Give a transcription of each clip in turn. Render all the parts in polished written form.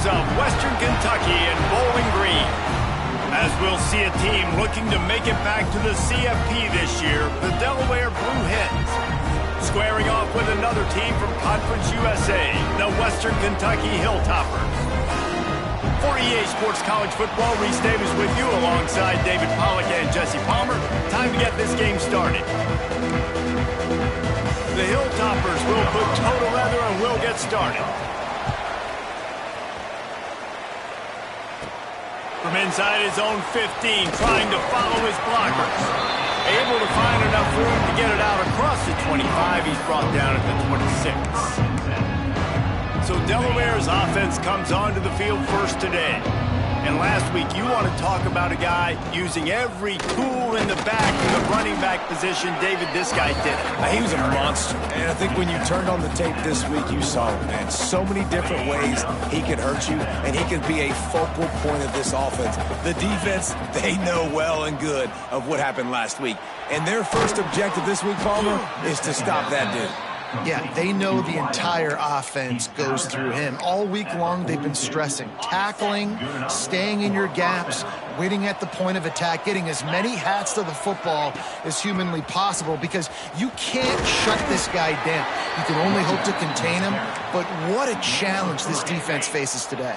natives of Western Kentucky and Bowling Green. As we'll see a team looking to make it back to the CFP this year, the Delaware Blue Hens. Squaring off with another team from Conference USA, the Western Kentucky Hilltoppers. For EA Sports College Football, Reese Davis with you alongside David Pollack and Jesse Palmer. Time to get this game started. The Hilltoppers will put total leather and will get started. From inside his own 15, trying to follow his blockers. Able to find enough room to get it out across the 25. He's brought down at the 26. So Delaware's offense comes onto the field first today. And last week, you want to talk about a guy using every tool in the back in the running back position. David, this guy did it. He was a monster. And I think when you turned on the tape this week, you saw it, man. So many different ways he could hurt you, and he could be a focal point of this offense. The defense, they know well and good of what happened last week. And their first objective this week, Palmer, is to stop that dude. Yeah, they know the entire offense goes through him. All week long, they've been stressing, tackling, staying in your gaps, waiting at the point of attack, getting as many hats to the football as humanly possible, because you can't shut this guy down. You can only hope to contain him, but what a challenge this defense faces today.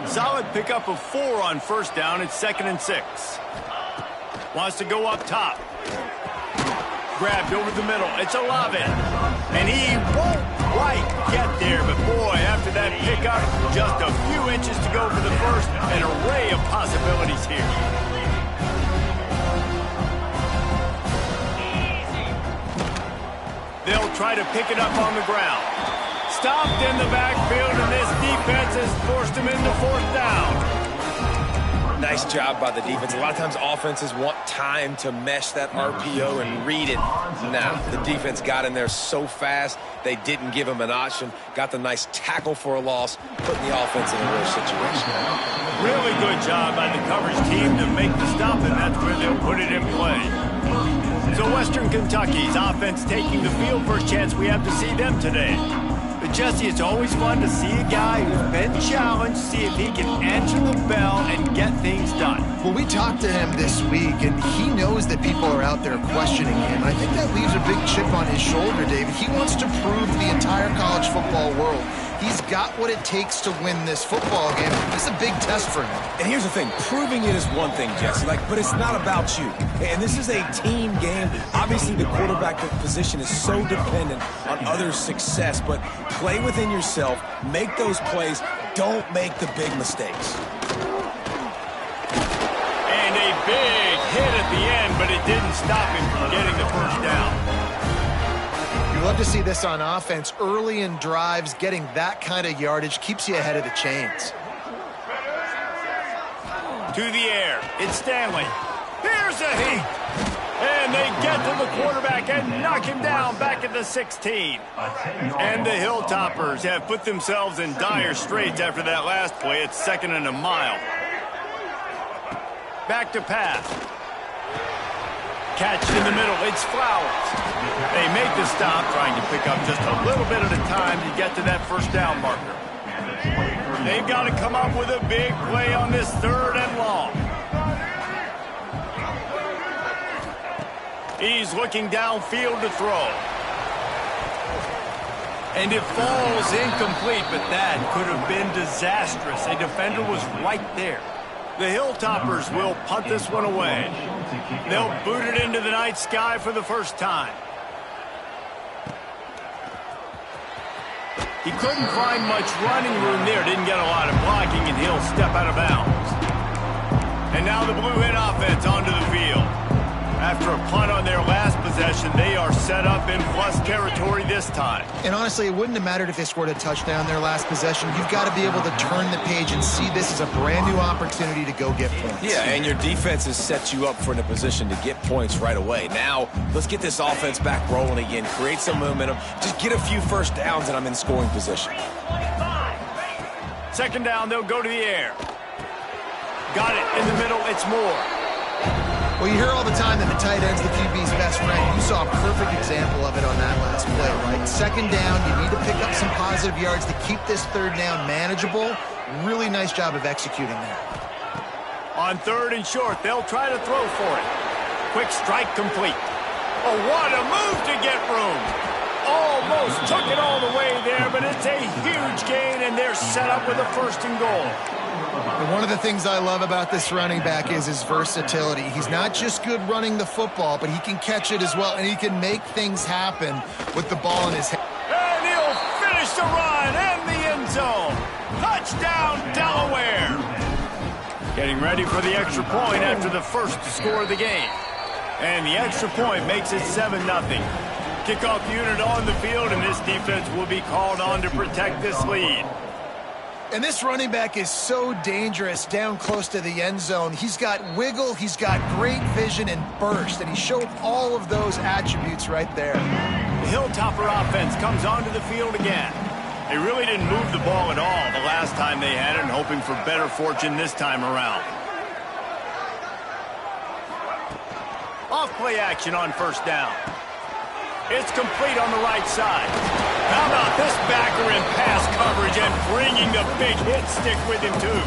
Solid pickup of 4 on first down. It's 2nd and 6. Wants to go up top. Grabbed over the middle. It's Olave. And he won't quite get there. But, boy, after that pickup, just a few inches to go for the first. An array of possibilities here. They'll try to pick it up on the ground. Stopped in the backfield, and this defense has forced him into 4th down. Nice job by the defense. A lot of times offenses want time to mesh that RPO and read it. Now, the defense got in there so fast, they didn't give him an option. Got the nice tackle for a loss, putting the offense in a real situation. Really good job by the coverage team to make the stop, and that's where they'll put it in play. So Western Kentucky's offense taking the field. First chance we have to see them today. But, Jesse, it's always fun to see a guy who's been challenged, see if he can answer the bell and get things done. Well, we talked to him this week, and he knows that people are out there questioning him. I think that leaves a big chip on his shoulder, David. He wants to prove to the entire college football world he's got what it takes to win this football game. This is a big test for him. And here's the thing. Proving it is one thing, Jesse, but it's not about you. And this is a team game. Obviously, the quarterback position is so dependent on others' success, but play within yourself, make those plays, don't make the big mistakes. And a big hit at the end, but it didn't stop him from getting the first down. You love to see this on offense. Early in drives, getting that kind of yardage keeps you ahead of the chains. To the air. It's Stanley. Here's a heat. And they get to the quarterback and knock him down back at the 16. And the Hilltoppers have put themselves in dire straits after that last play. It's 2nd and a mile. Back to pass. Catch in the middle. It's Flowers. They make the stop, trying to pick up just a little bit at a time to get to that first down marker. They've got to come up with a big play on this 3rd and long. He's looking downfield to throw. And it falls incomplete, but that could have been disastrous. A defender was right there. The Hilltoppers will punt this one away. They'll boot it into the night sky for the first time. He couldn't find much running room there. Didn't get a lot of blocking, and he'll step out of bounds. And now the Blue Hen offense onto the field. After a punt on their last possession, they are set up in plus territory this time. And honestly, it wouldn't have mattered if they scored a touchdown their last possession. You've got to be able to turn the page and see this as a brand new opportunity to go get points. Yeah, and your defense has set you up for a position to get points right away. Now, let's get this offense back rolling again, create some momentum, just get a few first downs, and I'm in scoring position. 2nd down, they'll go to the air. Got it in the middle, it's Moore. Well, you hear all the time that the tight end's the QB's best friend. You saw a perfect example of it on that last play, right? 2nd down, you need to pick up some positive yards to keep this 3rd down manageable. Really nice job of executing there. On 3rd and short, they'll try to throw for it. Quick strike complete. Oh, what a move to get room. Almost took it all the way there, but it's a huge gain, and they're set up with a 1st and goal. And one of the things I love about this running back is his versatility. He's not just good running the football, but he can catch it as well, and he can make things happen with the ball in his hand. And he'll finish the run and the end zone. Touchdown, Delaware. Getting ready for the extra point after the first to score of the game. And the extra point makes it 7-0. Kickoff unit on the field, and this defense will be called on to protect this lead. And this running back is so dangerous down close to the end zone. He's got wiggle, he's got great vision and burst, and he showed all of those attributes right there. The Hilltopper offense comes onto the field again. They really didn't move the ball at all the last time they had it, and hoping for better fortune this time around. Off-play action on 1st down. It's complete on the right side. How about this backer in pass coverage and bringing the big hit stick with him, too.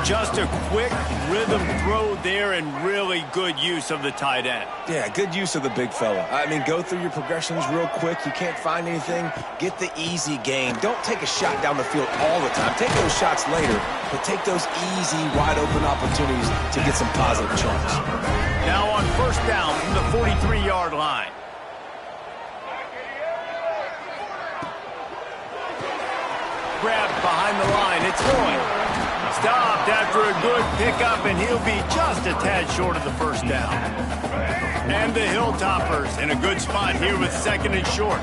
Just a quick rhythm throw there and really good use of the tight end. Yeah, good use of the big fella. I mean, go through your progressions real quick. You can't find anything. Get the easy gain. Don't take a shot down the field all the time. Take those shots later, but take those easy, wide-open opportunities to get some positive chunks. Now on 1st down from the 43-yard line. Grabbed behind the line. It's going. Stopped after a good pickup, and he'll be just a tad short of the 1st down. And the Hilltoppers in a good spot here with 2nd and short.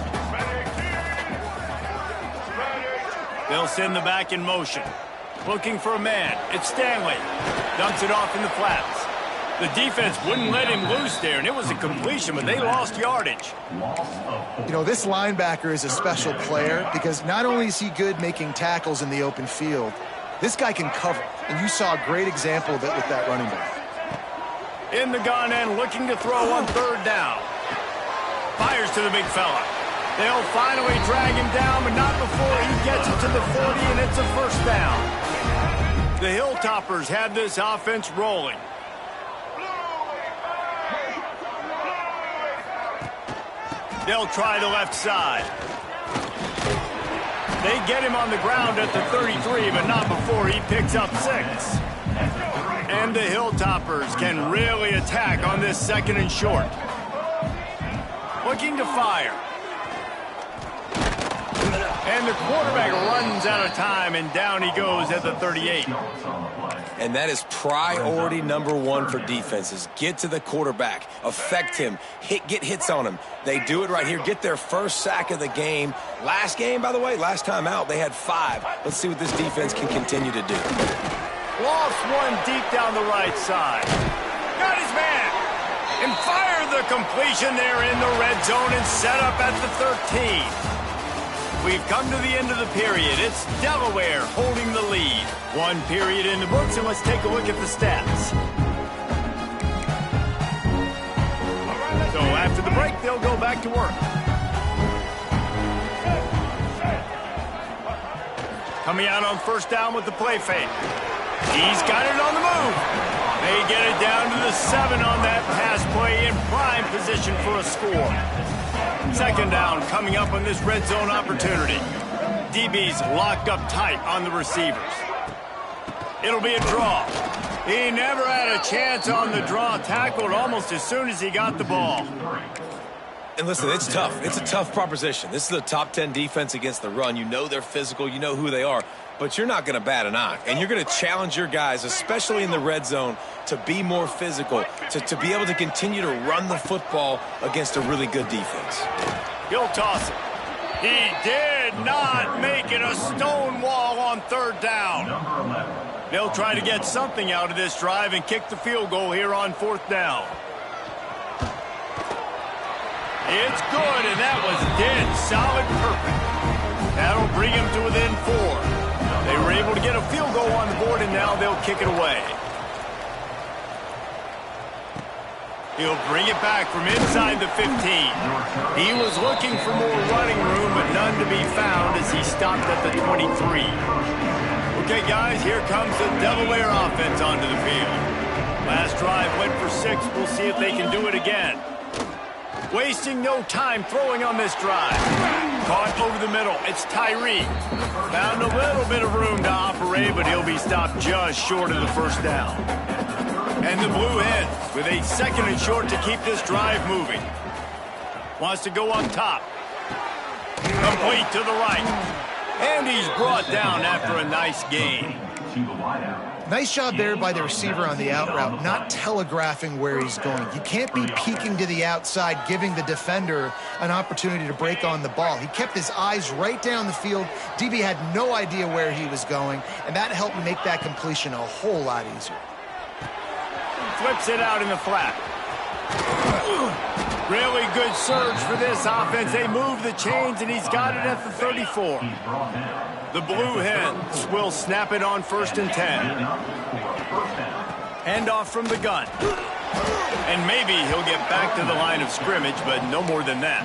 They'll send the back in motion. Looking for a man. It's Stanley. Dumps it off in the flats. The defense wouldn't let him loose there, and it was a completion, but they lost yardage. You know, this linebacker is a special player because not only is he good making tackles in the open field, this guy can cover, and you saw a great example of it with that running back. In the gun and looking to throw on 3rd down. Fires to the big fella. They'll finally drag him down, but not before he gets it to the 40, and it's a 1st down. The Hilltoppers have this offense rolling. They'll try the left side. They get him on the ground at the 33, but not before he picks up 6. And the Hilltoppers can really attack on this 2nd and short. Looking to fire. And the quarterback runs out of time, and down he goes at the 38. And that is priority number 1 for defenses. Get to the quarterback. Affect him. Get hits on him. They do it right here. Get their 1st sack of the game. Last game, by the way, last time out, they had 5. Let's see what this defense can continue to do. Lost one deep down the right side. Got his man. And fired the completion there in the red zone and set up at the 13. We've come to the end of the period. It's Delaware holding the lead. 1 period in the books, and let's take a look at the stats. So after the break, they'll go back to work. Coming out on 1st down with the play fake. He's got it on the move. They get it down to the 7 on that pass play in prime position for a score. 2nd down coming up on this red zone opportunity. DB's locked up tight on the receivers. It'll be a draw. He never had a chance on the draw, tackled almost as soon as he got the ball. And listen, it's tough. It's a tough proposition. This is a top 10 defense against the run. You know they're physical. You know who they are. But you're not going to bat an eye. And you're going to challenge your guys, especially in the red zone, to be more physical, to be able to continue to run the football against a really good defense. He'll toss it. He did not make it a stone wall on 3rd down. They'll try to get something out of this drive and kick the field goal here on 4th down. It's good, and that was dead solid perfect. That'll bring him to within 4. They were able to get a field goal on the board, and now they'll kick it away. He'll bring it back from inside the 15. He was looking for more running room, but none to be found as he stopped at the 23. Okay, guys, here comes the Delaware offense onto the field. Last drive went for 6. We'll see if they can do it again. Wasting no time throwing on this drive. Caught over the middle. It's Tyree. Found a little bit of room to operate, but he'll be stopped just short of the first down. And the Blue Hens with a 2nd and short to keep this drive moving. Wants to go on top. Complete to the right. And he's brought down after a nice gain. Nice job there by the receiver on the out route, not telegraphing where he's going. You can't be peeking to the outside, giving the defender an opportunity to break on the ball. He kept his eyes right down the field. DB had no idea where he was going, and that helped make that completion a whole lot easier. Flips it out in the flat. Really good surge for this offense. They move the chains, and he's got it at the 34. The Blue Hens will snap it on 1st and 10. Hand off from the gun. And maybe he'll get back to the line of scrimmage, but no more than that.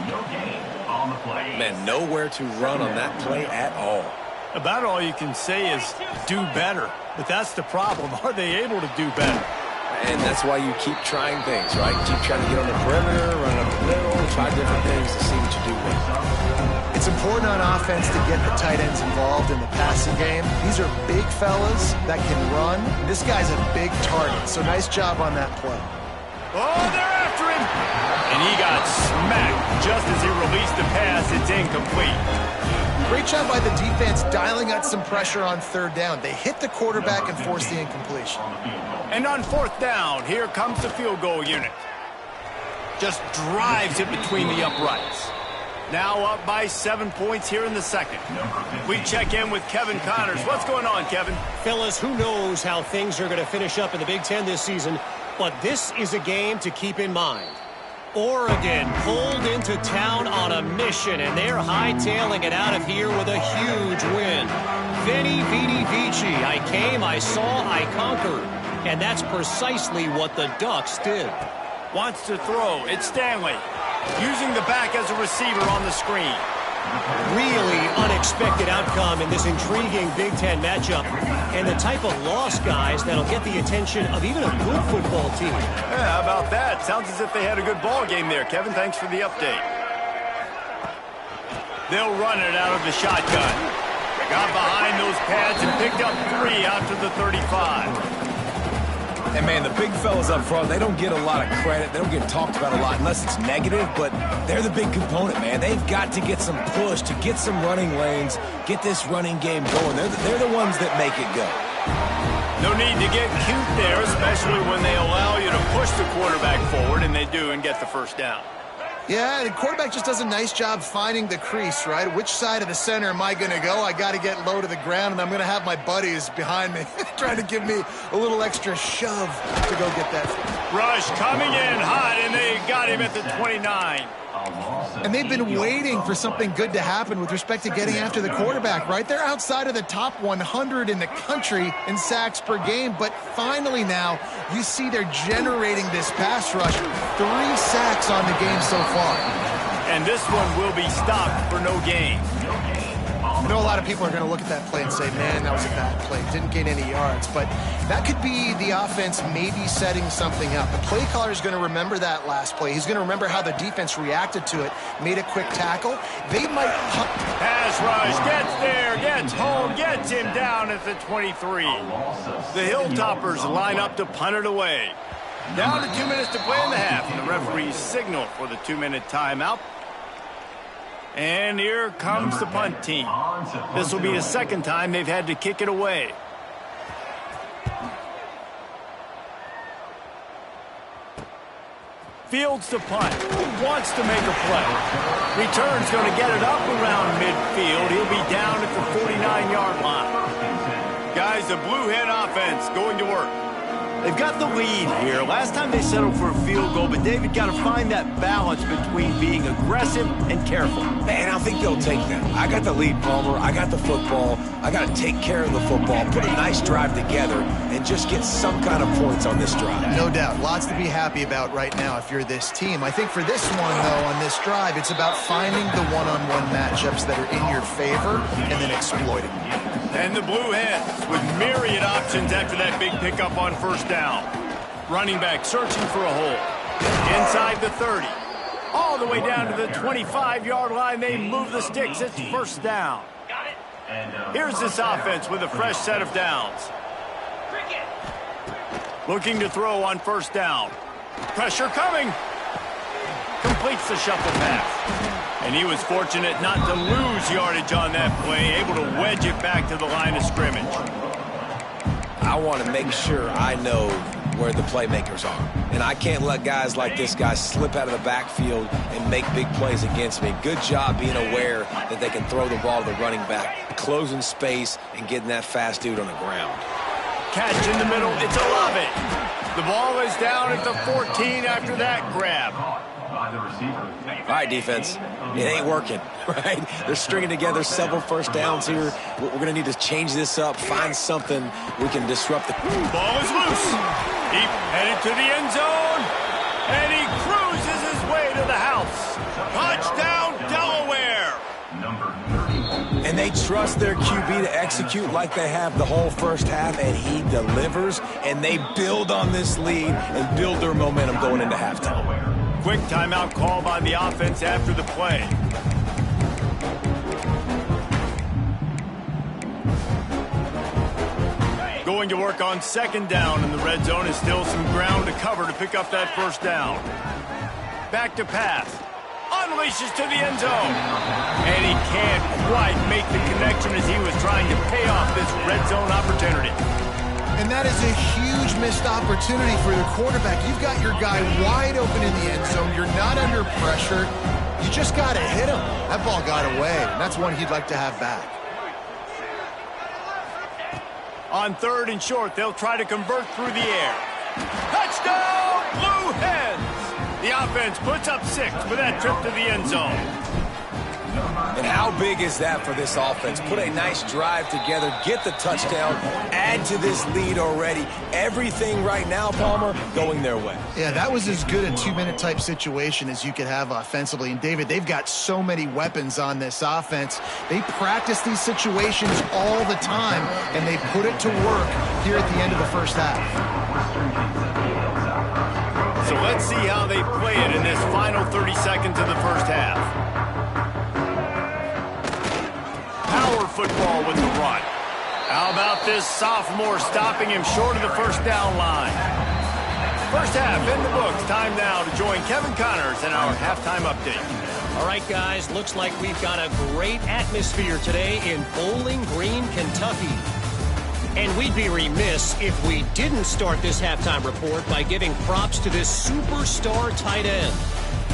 Man, nowhere to run on that play at all. About all you can say is do better. But that's the problem. Are they able to do better? And that's why you keep trying things, right? Keep trying to get on the perimeter, run up the middle, try different things to see what you do well. It's important on offense to get the tight ends involved in the passing game. These are big fellas that can run. This guy's a big target, so nice job on that play. Oh, they're after him! And he got smacked just as he released the pass. It's incomplete. Great job by the defense dialing out some pressure on 3rd down. They hit the quarterback and forced the incompletion. And on 4th down, here comes the field goal unit. Just drives it between the uprights. Now up by 7 points here in the 2nd. We check in with Kevin Connors. What's going on, Kevin? Fellas, who knows how things are going to finish up in the Big Ten this season, but this is a game to keep in mind. Oregon pulled into town on a mission, and they're hightailing it out of here with a huge win. Veni, Vidi, Vici. I came, I saw, I conquered. And that's precisely what the Ducks did. Wants to throw. It's Stanley. Using the back as a receiver on the screen. Really unexpected outcome in this intriguing Big Ten matchup. And the type of loss, guys, that'll get the attention of even a good football team. Yeah, how about that? Sounds as if they had a good ball game there. Kevin, thanks for the update. They'll run it out of the shotgun. Got behind those pads and picked up 3 after the 35. And, man, the big fellas up front, they don't get a lot of credit. They don't get talked about a lot unless it's negative, but they're the big component, man. They've got to get some push, to get some running lanes, get this running game going. They're the ones that make it go. No need to get cute there, especially when they allow you to push the quarterback forward, and they do, and get the 1st down. Yeah, the quarterback just does a nice job finding the crease, right? Which side of the center am I going to go? I got to get low to the ground, and I'm going to have my buddies behind me trying to give me a little extra shove to go get that. Rush coming in hot, and they got him at the 29. And they've been waiting for something good to happen with respect to getting after the quarterback, right? They're outside of the top 100 in the country in sacks per game, but finally now you see they're generating this pass rush. 3 sacks on the game so far. And this one will be stopped for no gain. I know a lot of people are going to look at that play and say, man, that was a bad play. Didn't gain any yards. But that could be the offense maybe setting something up. The play caller is going to remember that last play. He's going to remember how the defense reacted to it, made a quick tackle. They might... Pass rush, gets there, gets home, gets him down at the 23. The Hilltoppers line up to punt it away. Down to 2 minutes to play in the half. And the referees signal for the 2-minute timeout. And here comes the punt team. This will be the 2nd time they've had to kick it away. Fields to punt. Wants to make a play. Return's going to get it up around midfield. He'll be down at the 49-yard line. Guys, the Blue Hen offense going to work. They've got the lead here. Last time they settled for a field goal, but David got to find that balance between being aggressive and careful. Man, I think they'll take that. I got the lead, Palmer. I got the football. I got to take care of the football, put a nice drive together, and just get some kind of points on this drive. No doubt. Lots to be happy about right now if you're this team. I think for this one, though, on this drive, it's about finding the one-on-one matchups that are in your favor and then exploiting them. And the Blue Hens with myriad options after that big pickup on first down. Running back searching for a hole. Inside the 30. All the way down to the 25-yard line. They move the sticks. It's first down. Here's this offense with a fresh set of downs. Looking to throw on first down. Pressure coming. Completes the shuffle pass. And he was fortunate not to lose yardage on that play, able to wedge it back to the line of scrimmage. I want to make sure I know where the playmakers are. And I can't let guys like this guy slip out of the backfield and make big plays against me. Good job being aware that they can throw the ball to the running back, closing space, and getting that fast dude on the ground. Catch in the middle. It's Olave. The ball is down at the 14 after that grab. All right, defense. It ain't working, right? They're stringing together several first downs here. We're going to need to change this up, find something we can disrupt the... Ball is loose. Deep headed to the end zone. And he cruises his way to the house. Touchdown, Delaware. And they trust their QB to execute like they have the whole first half, and he delivers, and they build on this lead and build their momentum going into halftime. Quick timeout call by the offense after the play. Going to work on second down in the red zone is still some ground to cover to pick up that first down. Back to pass. Unleashes to the end zone. And he can't quite make the connection as he was trying to pay off this red zone opportunity. And that is a huge missed opportunity for the quarterback. You've got your guy wide open in the end zone. You're not under pressure. You just got to hit him. That ball got away, and that's one he'd like to have back. On third and short, they'll try to convert through the air. Touchdown, Blue Hens! The offense puts up 6 with that trip to the end zone. And how big is that for this offense? Put a nice drive together, get the touchdown, add to this lead already. Everything right now, Palmer, going their way. Yeah, that was as good a 2-minute type situation as you could have offensively. And, David, they've got so many weapons on this offense. They practice these situations all the time, and they put it to work here at the end of the first half. So let's see how they play it in this final 30 seconds of the first half. Power football with the run. How about this sophomore stopping him short of the first down line? First half in the books. Time now to join Kevin Connors in our halftime update. All right, guys, looks like we've got a great atmosphere today in Bowling Green, Kentucky. And we'd be remiss if we didn't start this halftime report by giving props to this superstar tight end.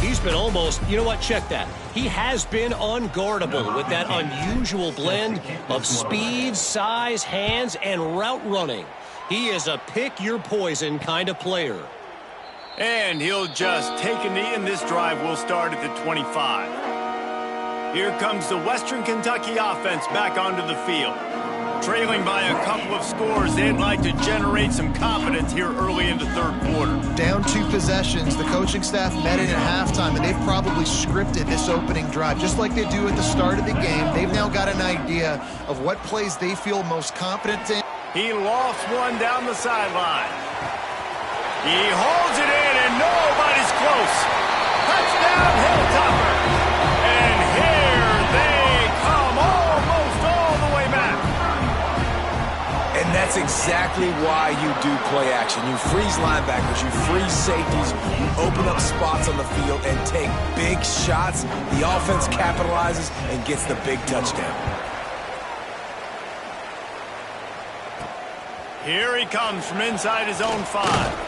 He's been almost, you know what, check that. He has been unguardable with that unusual blend of speed, size, hands, and route running. He is a pick-your-poison kind of player. And he'll just take a knee, and this drive will start at the 25. Here comes the Western Kentucky offense back onto the field. Trailing by a couple of scores, they'd like to generate some confidence here early in the third quarter. Down 2 possessions, the coaching staff met it at halftime, and they've probably scripted this opening drive, just like they do at the start of the game. They've now got an idea of what plays they feel most confident in. He lofts one down the sideline. He holds it in, and nobody's close. Touchdown, Hilltopper. And here they come, almost all the way back. And that's exactly why you do play action. You freeze linebackers, you freeze safeties, you open up spots on the field and take big shots. The offense capitalizes and gets the big touchdown. Here he comes from inside his own 5.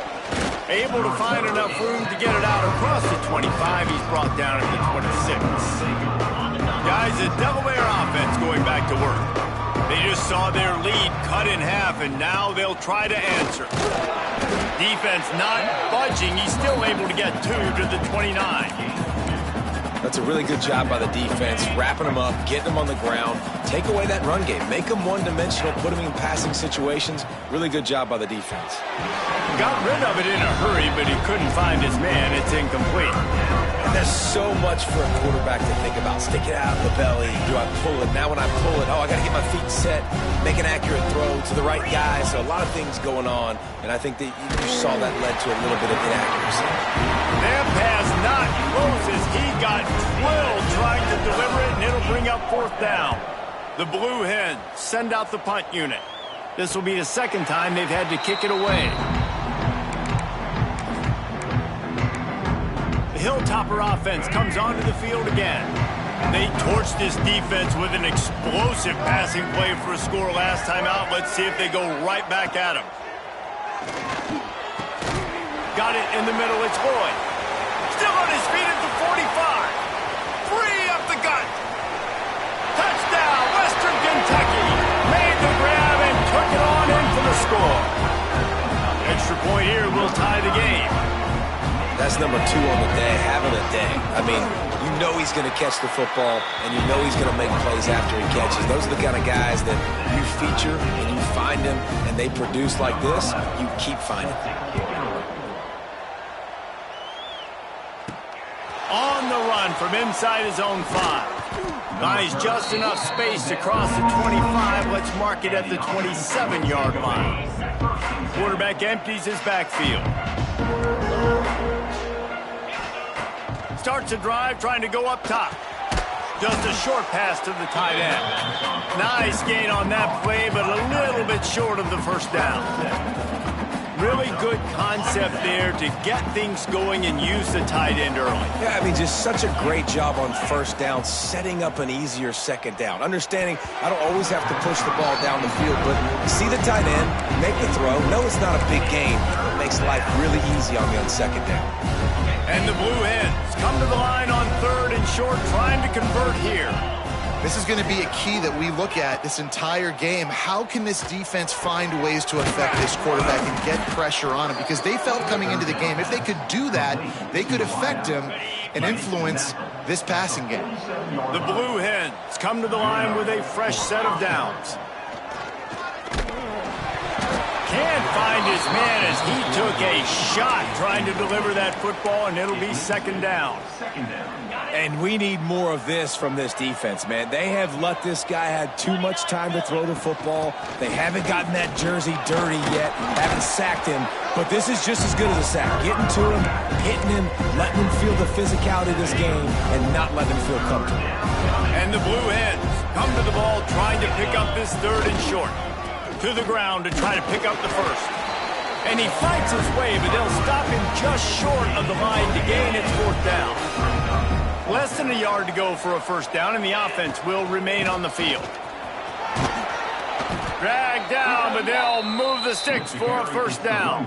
Able to find enough room to get it out across the 25. He's brought down at the 26. Guys, the Delaware offense going back to work. They just saw their lead cut in half, and now they'll try to answer. Defense not budging. He's still able to get 2 to the 29. That's a really good job by the defense, wrapping them up, getting them on the ground, take away that run game, make them one-dimensional, put them in passing situations. Really good job by the defense. Got rid of it in a hurry, but he couldn't find his man. It's incomplete. And there's so much for a quarterback to think about. Stick it out of the belly. Do I pull it? Now when I pull it, oh, I got to get my feet set, make an accurate throw to the right guy. So a lot of things going on, and I think that you saw that led to a little bit of inaccuracy. That pass not close as he got drilled trying to deliver it, and it'll bring up 4th down. The Blue Hens send out the punt unit. This will be the 2nd time they've had to kick it away. The Hilltopper offense comes onto the field again. They torched this defense with an explosive passing play for a score last time out. Let's see if they go right back at him. Got it in the middle. It's Boyd. Still on his feet at the 45. Free up the gut. Touchdown, Western Kentucky. Made the grab and took it on in for the score. Extra point here will tie the game. That's number 2 on the day, having a day. I mean, you know he's going to catch the football, and you know he's going to make plays after he catches. Those are the kind of guys that you feature and you find them, and they produce like this, you keep finding them. On the run from inside his own 5. Buys just enough space to cross the 25. Let's mark it at the 27-yard line. Quarterback empties his backfield. Starts a drive trying to go up top. Just a short pass to the tight end. Nice gain on that play, but a little bit short of the 1st down. Really good concept there to get things going and use the tight end early. Yeah, I mean, just such a great job on 1st down, setting up an easier 2nd down. Understanding I don't always have to push the ball down the field, but see the tight end, make the throw. No, it's not a big gain. It makes life really easy on me on 2nd down. And the Blue Hens come to the line on 3rd and short, trying to convert here. This is going to be a key that we look at this entire game. How can this defense find ways to affect this quarterback and get pressure on him? Because they felt coming into the game, if they could do that, they could affect him and influence this passing game. The Blue Hens come to the line with a fresh set of downs. Can't find his man as he took a shot trying to deliver that football, and it'll be 2nd down. And we need more of this from this defense, man. They have let this guy have too much time to throw the football. They haven't gotten that jersey dirty yet, haven't sacked him, but this is just as good as a sack. Getting to him, hitting him, letting him feel the physicality of this game, and not letting him feel comfortable. And the Blue Hens come to the ball trying to pick up this 3rd and short. To the ground to try to pick up the 1st. And he fights his way, but they'll stop him just short of the line to gain its 4th down. Less than a yard to go for a 1st down, and the offense will remain on the field. Dragged down, but they'll move the sticks for a 1st down.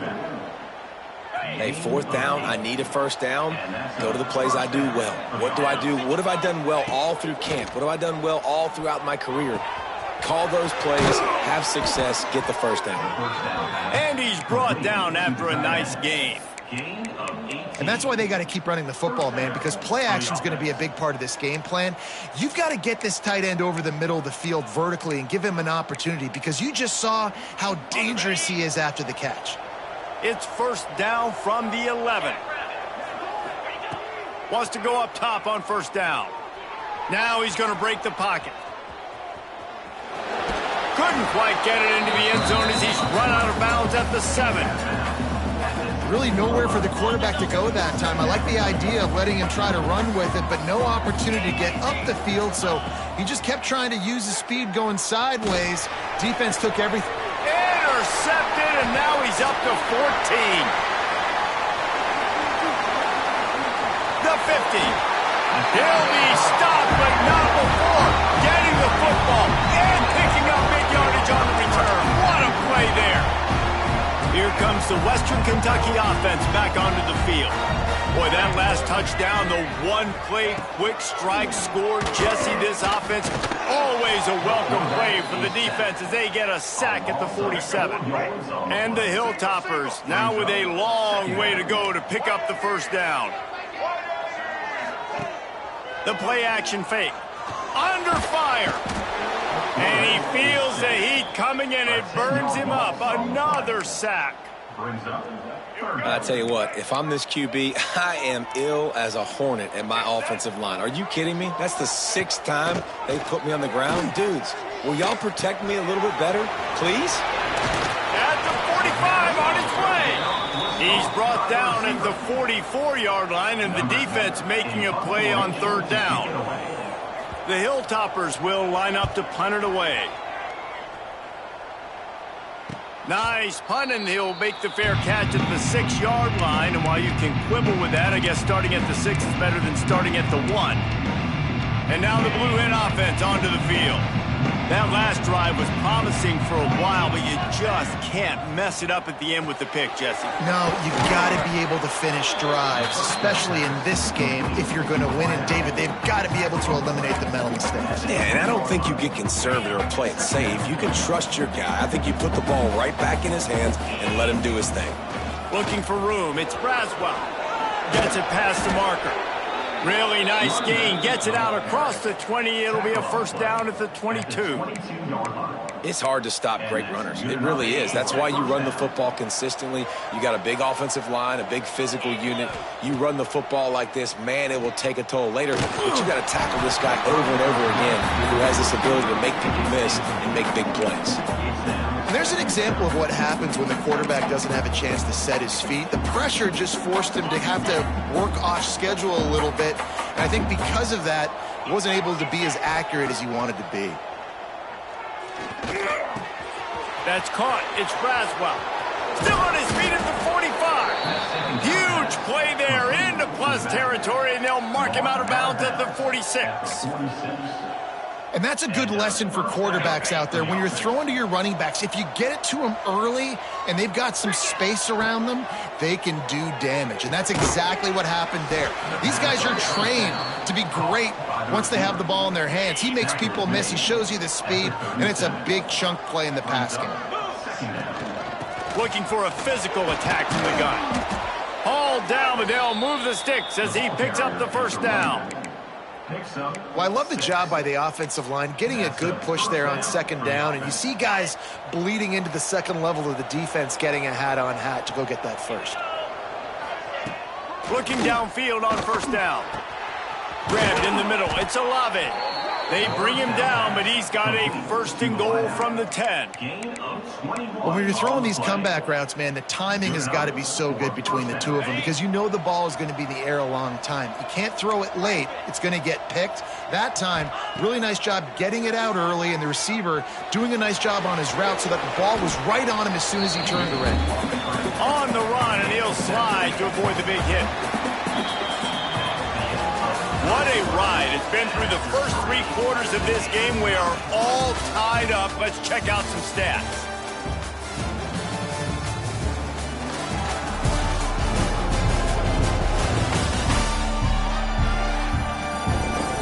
Hey, 4th down, I need a 1st down. Go to the plays I do well. What do I do? What have I done well all through camp? What have I done well all throughout my career? Call those plays, have success, get the 1st down. And he's brought down after a nice gain. And that's why they got to keep running the football, man, because play action is going to be a big part of this game plan. You've got to get this tight end over the middle of the field vertically and give him an opportunity, because you just saw how dangerous he is after the catch. It's 1st down from the 11. Wants to go up top on 1st down. Now he's going to break the pocket. Couldn't quite get it into the end zone as he's run out of bounds at the 7. Really nowhere for the quarterback to go that time. I like the idea of letting him try to run with it, but no opportunity to get up the field, so he just kept trying to use his speed going sideways. Defense took everything. Intercepted, and now he's up to 14. The 50. He'll be stopped, but not before getting the football and picking up big yardage on the return. What a play there. Here comes moves the Western Kentucky offense back onto the field. Boy, that last touchdown, the one-play quick strike score. Jesse, this offense, always a welcome play for the defense as they get a sack at the 47. And the Hilltoppers now with a long way to go to pick up the first down. The play-action fake. Under fire. And he feels the heat coming, and it burns him up. Another sack. I tell you what, if I'm this QB, I am ill as a hornet at my offensive line. Are you kidding me? That's the 6th time they put me on the ground. Dudes, will y'all protect me a little bit better, please? At the 45 on its way. He's brought down at the 44-yard line, and the defense making a play on 3rd down. The Hilltoppers will line up to punt it away. Nice punt, and he'll make the fair catch at the 6-yard line. And while you can quibble with that, I guess starting at the 6 is better than starting at the 1. And now the Blue Hen offense onto the field. That last drive was promising for a while, but you just can't mess it up at the end with the pick, Jesse. No, you've got to be able to finish drives, especially in this game. If you're going to win, and David, they've got to be able to eliminate the mental mistakes. Yeah, and I don't think you get conservative or play it safe. You can trust your guy. I think you put the ball right back in his hands and let him do his thing. Looking for room. It's Braswell. Gets it past the marker. Really nice gain. Gets it out across the 20. It'll be a first down at the 22. It's hard to stop great runners. It really is. That's why you run the football consistently. You got a big offensive line, a big physical unit. You run the football like this, man, it will take a toll later. But you got to tackle this guy over and over again who has this ability to make people miss and make big plays. And there's an example of what happens when the quarterback doesn't have a chance to set his feet. The pressure just forced him to have to work off schedule a little bit. And I think because of that, he wasn't able to be as accurate as he wanted to be. That's caught. It's Braswell. Still on his feet at the 45. Huge play there into plus territory, and they'll mark him out of bounds at the 46. And that's a good lesson for quarterbacks out there. When you're throwing to your running backs, if you get it to them early and they've got some space around them, they can do damage. And that's exactly what happened there. These guys are trained to be great once they have the ball in their hands. He makes people miss. He shows you the speed, and it's a big chunk play in the pass game. Looking for a physical attack from the gun. Hauled down, but they'll move the sticks as he picks up the first down. Well, I love the job by the offensive line, getting a good push there on 2nd down, and you see guys bleeding into the 2nd level of the defense, getting a hat-on-hat to go get that first. Looking downfield on 1st down. Grabbed in the middle. It's Olave. They bring him down, but he's got a 1st and goal from the 10. Well, when you're throwing these comeback routes, man, the timing has got to be so good between the two of them because you know the ball is going to be in the air a long time. You can't throw it late. It's going to get picked. That time, really nice job getting it out early, and the receiver doing a nice job on his route so that the ball was right on him as soon as he turned around. On the run, and he'll slide to avoid the big hit. What a ride. It's been through the first 3 quarters of this game. We are all tied up. Let's check out some stats.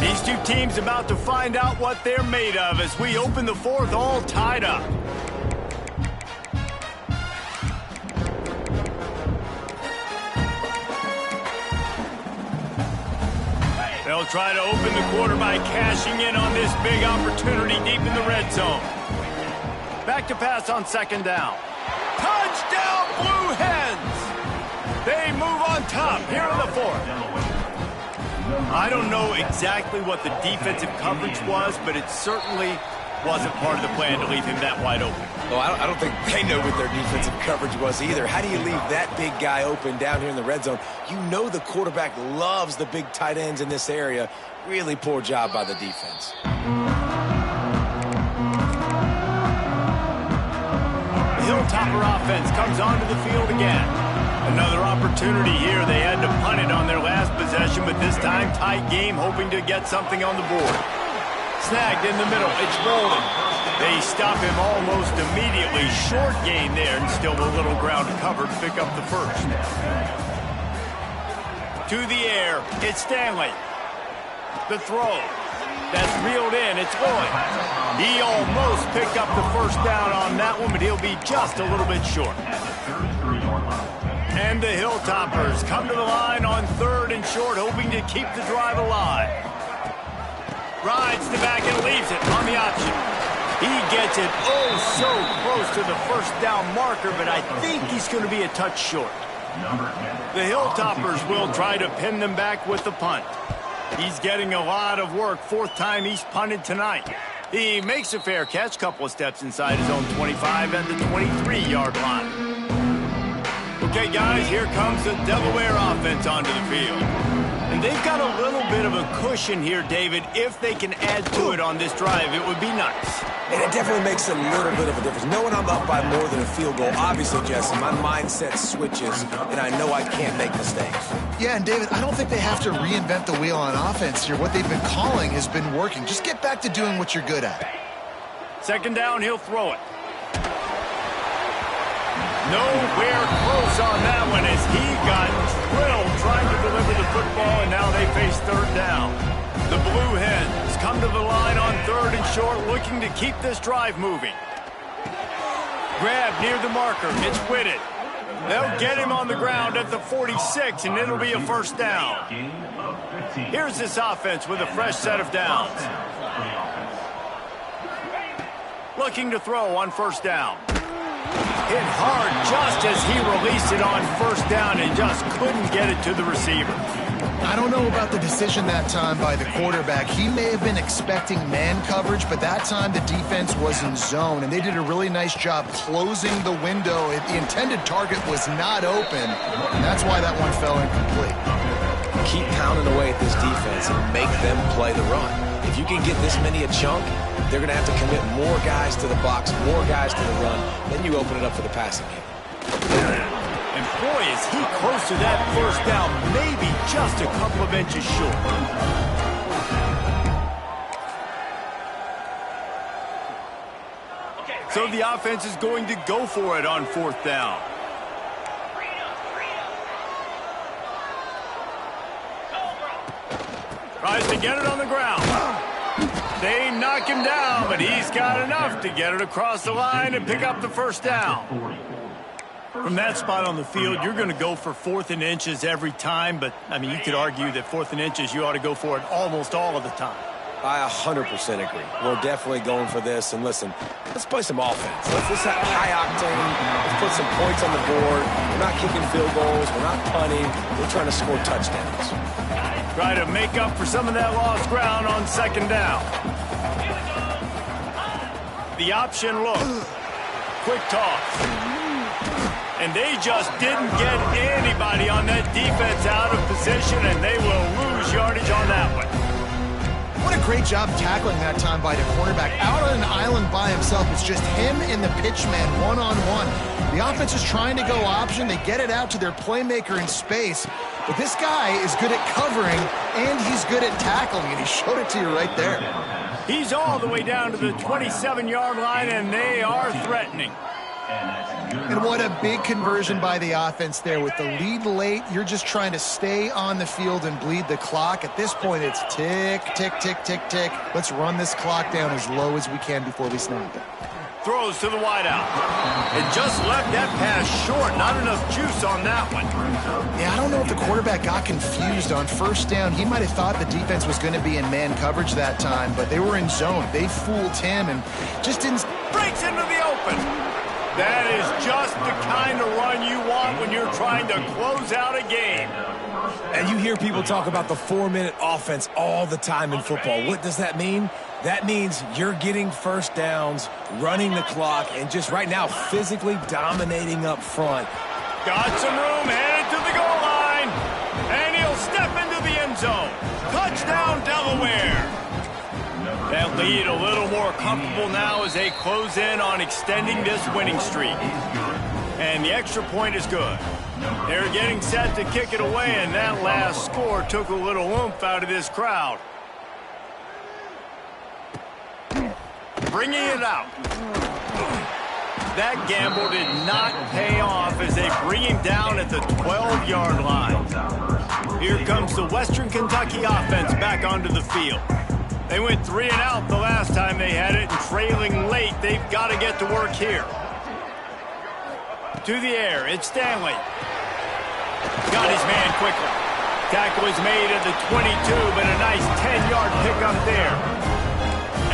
These two teams about to find out what they're made of as we open the 4th all tied up. They'll try to open the quarter by cashing in on this big opportunity deep in the red zone. Back to pass on 2nd down. Touchdown, Blue Hens! They move on top here in the 4th. I don't know exactly what the defensive coverage was, but it certainly wasn't part of the plan to leave him that wide open. Well, I don't think they know what their defensive coverage was either. How do you leave that big guy open down here in the red zone? You know the quarterback loves the big tight ends in this area. Really poor job by the defense. The Hilltopper offense comes onto the field again. Another opportunity here. They had to punt it on their last possession, but this time tight game, hoping to get something on the board. Snagged in the middle. It's rolling. They stop him almost immediately. Short gain there, and still a little ground covered to pick up the first. To the air, it's Stanley. The throw. That's reeled in. It's Lloyd. He almost picked up the first down on that one, but he'll be just a little bit short. And the Hilltoppers come to the line on 3rd and short, hoping to keep the drive alive. Rides the back and leaves it on the option. He gets it oh so close to the first down marker, but I think he's going to be a touch short. The Hilltoppers will try to pin them back with the punt. He's getting a lot of work. 4th time he's punted tonight. He makes a fair catch, couple of steps inside his own 25 at the 23-yard line. Okay, guys, here comes the Delaware offense onto the field. And they've got a little bit of a cushion here, David. If they can add to it on this drive, it would be nice. And it definitely makes a little bit of a difference. Knowing I'm up by more than a field goal, obviously, Jesse, my mindset switches, and I know I can't make mistakes. Yeah, and David, I don't think they have to reinvent the wheel on offense here. What they've been calling has been working. Just get back to doing what you're good at. 2nd down, he'll throw it. Nowhere close on that one as he got drilled trying to deliver the football, and now they face 3rd down. The Blue Hens come to the line on 3rd and short, looking to keep this drive moving. Grab near the marker. It's Whitted. They'll get him on the ground at the 46, and it'll be a first down. Here's this offense with a fresh set of downs. Looking to throw on 1st down. Hit hard just as he released it on 1st down and just couldn't get it to the receiver. I don't know about the decision that time by the quarterback. He may have been expecting man coverage, but that time the defense was in zone, and they did a really nice job closing the window. The intended target was not open, and that's why that one fell incomplete. Keep pounding away at this defense and make them play the run. If you can get this many a chunk, they're going to have to commit more guys to the box, more guys to the run. Then you open it up for the passing game. And boy, is he close to that first down, maybe just a couple of inches short. So the offense is going to go for it on 4th down. Tries to get it on the ground. They knock him down, but he's got enough to get it across the line and pick up the first down. From that spot on the field, you're going to go for 4th and inches every time, but, I mean, you could argue that 4th and inches, you ought to go for it almost all of the time. I 100% agree. We're definitely going for this, and listen, let's play some offense. Let's have high octane. Let's put some points on the board. We're not kicking field goals. We're not punting. We're trying to score touchdowns. Try to make up for some of that lost ground on 2nd down. The option look. Quick toss. And they just didn't get anybody on that defense out of position, and they will lose yardage on that one. What a great job tackling that time by the cornerback. Out on an island by himself. It's just him and the pitchman one-on-one. The offense is trying to go option. They get it out to their playmaker in space. But this guy is good at covering, and he's good at tackling, and he showed it to you right there. He's all the way down to the 27-yard line, and they are threatening. And what a big conversion by the offense there. With the lead late, you're just trying to stay on the field and bleed the clock. At this point, it's tick, tick, tick, tick, tick. Let's run this clock down as low as we can before we snap it. Throws to the wideout. It just left that pass short. Not enough juice on that one. Yeah, I don't know if the quarterback got confused on 1st down. He might have thought the defense was going to be in man coverage that time, but they were in zone. They fooled him and just didn't... Breaks into the open. That is just the kind of run you want when you're trying to close out a game. And you hear people talk about the 4-minute offense all the time in football. What does that mean? That means you're getting first downs, running the clock, and just right now physically dominating up front. Got some room, headed to the goal line, and he'll step into the end zone. Touchdown, Delaware. That lead a little more comfortable now as they close in on extending this winning streak. And the extra point is good. They're getting set to kick it away, and that last score took a little oomph out of this crowd. bringing it out. That gamble did not pay off as they bring him down at the 12-yard line. Here comes the Western Kentucky offense back onto the field. They went 3 and out the last time they had it, and trailing late, they've got to get to work here. To the air, it's Stanley. Got his man quickly. Tackle is made at the 22, but a nice 10-yard pickup there.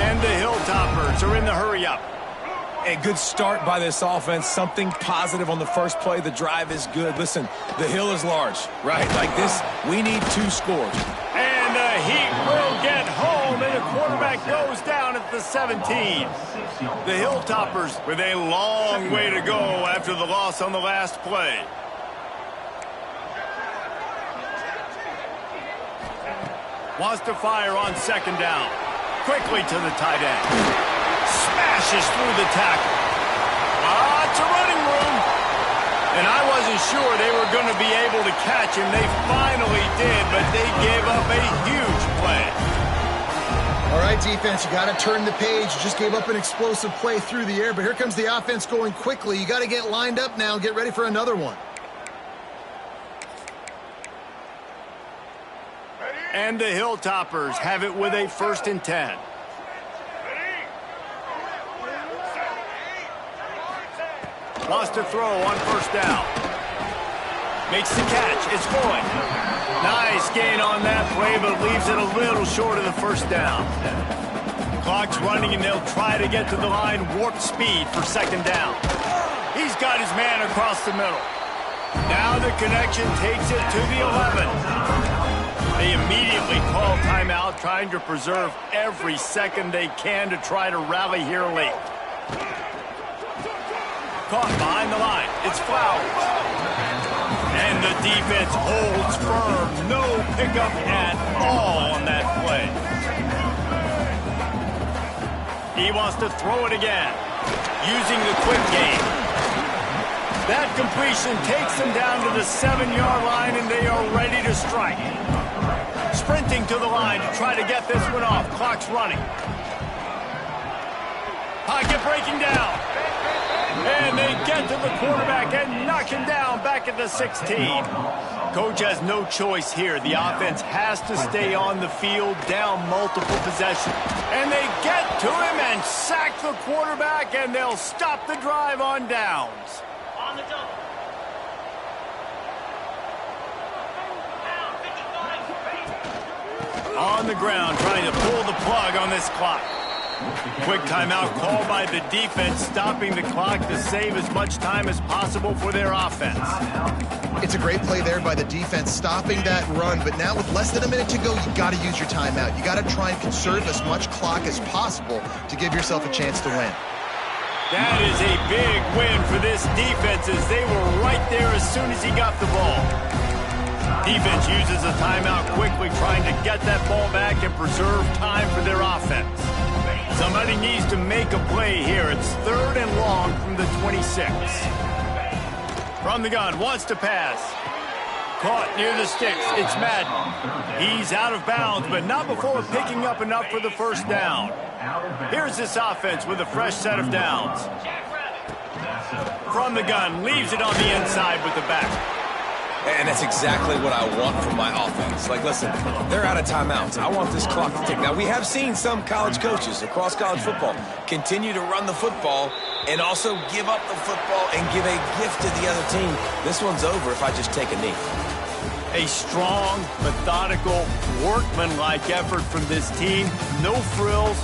And the Hilltoppers are in the hurry-up. A good start by this offense. Something positive on the first play. The drive is good. Listen, the hill is large, right? Like this, we need 2 scores. And the Heat will get home, and the quarterback goes down at the 17. The Hilltoppers with a long way to go after the loss on the last play. Wants to fire on second down. Quickly to the tight end. Smashes through the tackle. Lots of running room. And I wasn't sure they were going to be able to catch him. They finally did, but they gave up a huge play. All right, defense, you got to turn the page. You just gave up an explosive play through the air, but here comes the offense going quickly. You got to get lined up now and get ready for another one. And the Hilltoppers have it with a 1st and 10. Wants to throw on first down. Makes the catch. It's Floyd. Nice gain on that play, but leaves it a little short of the first down. Clock's running, and they'll try to get to the line warp speed for second down. He's got his man across the middle. Now the connection takes it to the 11. They immediately call timeout, trying to preserve every second they can to try to rally here late. Caught behind the line. It's Flowers. And the defense holds firm. No pickup at all on that play. He wants to throw it again, using the quick game. That completion takes them down to the 7-yard line, and they are ready to strike. Sprinting to the line to try to get this one off. Clock's running. Pocket breaking down. And they get to the quarterback and knock him down back at the 16. Coach has no choice here. The offense has to stay on the field, down multiple possessions. And they get to him and sack the quarterback, and they'll stop the drive on downs. On the double. On the ground, trying to pull the plug on this clock. Quick timeout called by the defense, stopping the clock to save as much time as possible for their offense. It's a great play there by the defense, stopping that run, but now with less than a minute to go, you got to use your timeout. You got to try and conserve as much clock as possible to give yourself a chance to win. That is a big win for this defense, as they were right there as soon as he got the ball. Defense uses a timeout quickly, trying to get that ball back and preserve time for their offense. Somebody needs to make a play here. It's 3rd and long from the 26. From the gun, wants to pass. Caught near the sticks. It's Madden. He's out of bounds, but not before picking up enough for the first down. Here's this offense with a fresh set of downs. From the gun, leaves it on the inside with the back. And that's exactly what I want from my offense. Like, listen, they're out of timeouts. I want this clock to tick. Now, we have seen some college coaches across college football continue to run the football and also give up the football and give a gift to the other team. This one's over if I just take a knee. A strong, methodical, workmanlike effort from this team. No frills,